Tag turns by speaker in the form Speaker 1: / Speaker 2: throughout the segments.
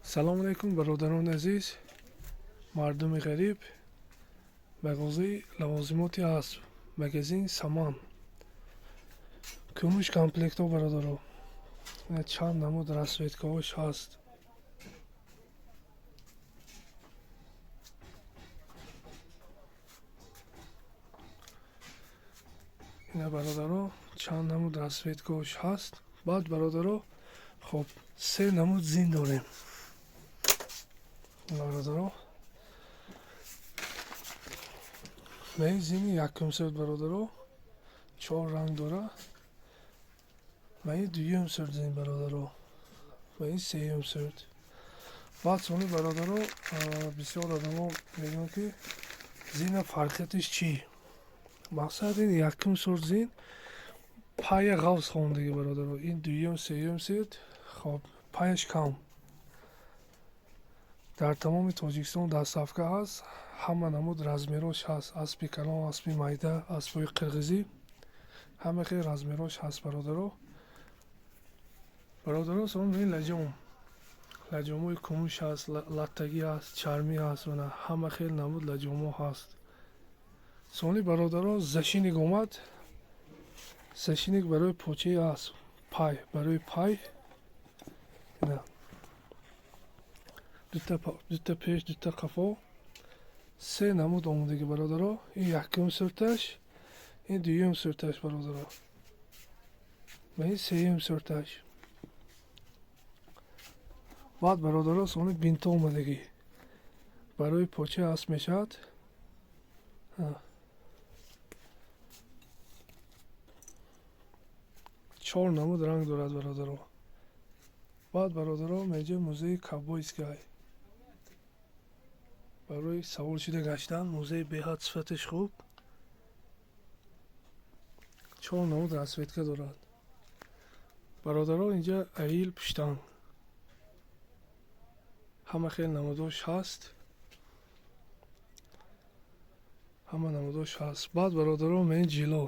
Speaker 1: салому алайкум бародарони азиз, мардуми ғариб. бағозии лавозимоти асб, магазин Саман, кумуш комплектҳо бародаро. Чанд намуд расветкаҳош ҳаст. ина бародаро чанд намуд расветкаҳош ҳаст. баъд бародаро хоб се намуд зин дорем. бародаро меи зини якум сурт бародаро 4 ранг дора. меи дуюм сурт зин бародаро, меи сеюм сурт. баъд сони бародаро бисёр одамо мегӯянд ки зина фарқиятиш чӣ. мақсад ин якум сурт зин пая ғафз хондагӣ бародаро. ин дуюм сеюм сурт хоб паяш кам. дар тамоми Тоҷикистон дастсафка ҳаст. ҳама намуд размерош ҳаст. аспи калон, аспи майда, аспҳои қирғизӣ, ҳама хел размерош ҳаст бародаро. бародаро сон ин лаҷомҳои кумуш ҳаст, латтагӣ ҳаст, чармӣ ҳаст, вана ҳама хел намуд лаҷомҳо ҳаст. сони бародаро зашинек омад. зашинек барои почаи асп, пай, барои пай. ина дута пеш, дута қафо, се намуд омодаги бародаро. ин якум сурташ, ин дуюм сурташ бародаро, ва ин сеюм сурташ. баъд бародаро сони бинто омадагӣ барои почаи асп мешавад. чор намуд ранг дорад бародаро. баъд бародаро меҷа музеи ковбойский. барои савор шуда гаштан музеи беҳад сифатиш хуб. чор намуд расветка дорад бародаро. инҷа аил пуштан, ҳама хел намудош ҳаст. ҳама намудош ҳаст. баъд бародаро меин ҷило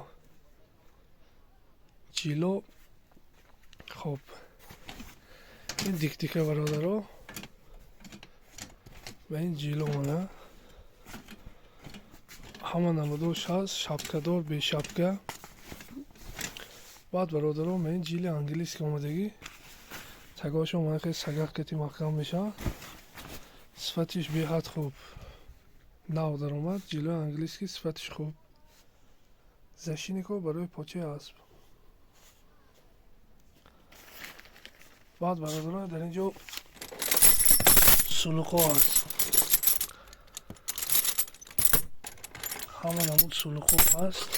Speaker 1: хоб ин диктика бародаро. меин ҷило мана ҳама намудош ҳаст. шапкадор, бешапка. баъд бародаро меин ҷили англиски омадагӣ. тагошо мана хел сагах қити маҳкам мешавад. сифатиш беҳад хуб. нав даромад. ҷилои англиски сифатиш хуб. зашинекҳо барои почаи асп. баъд бародаро дар ин ҷо сулуқҳо ҳаст. ҳама намуд сулуқҳо ҳаст.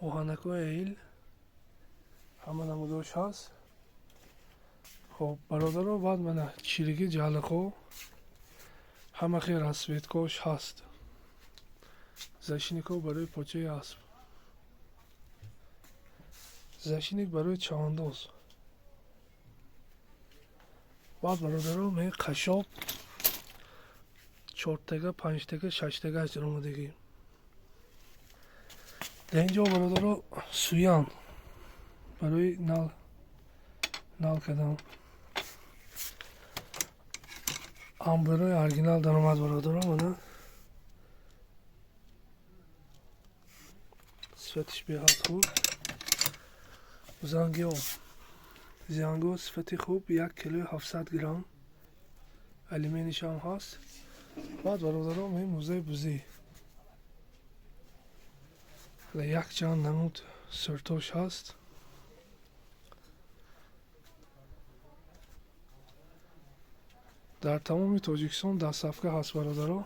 Speaker 1: оҳанакҳои аил ҳама намудош ҳаст. хоб бародаро баъд мана чирги ҷалиқҳо ҳама хел расветкаҳош ҳаст. зашинекҳо барои почаи асп. зашинек барои чавандоз. баъд бародаро меин қашоб 4тага, 5тага, 6тагаш дар омадагӣ. дар ин ҷо бародаро суян барои нал кардан. амбӯрои оригинал даромад бародаро. мана сифатиш беҳад хуб. занго сифати хуб. 1 килои 700 грамм. алюминиш ҳам ҳаст. баъд бародаро меин музеи бузӣ. якчанд намуд суртош ҳаст. дар тамоми Тоҷикистон дастсафка ҳаст бародаро.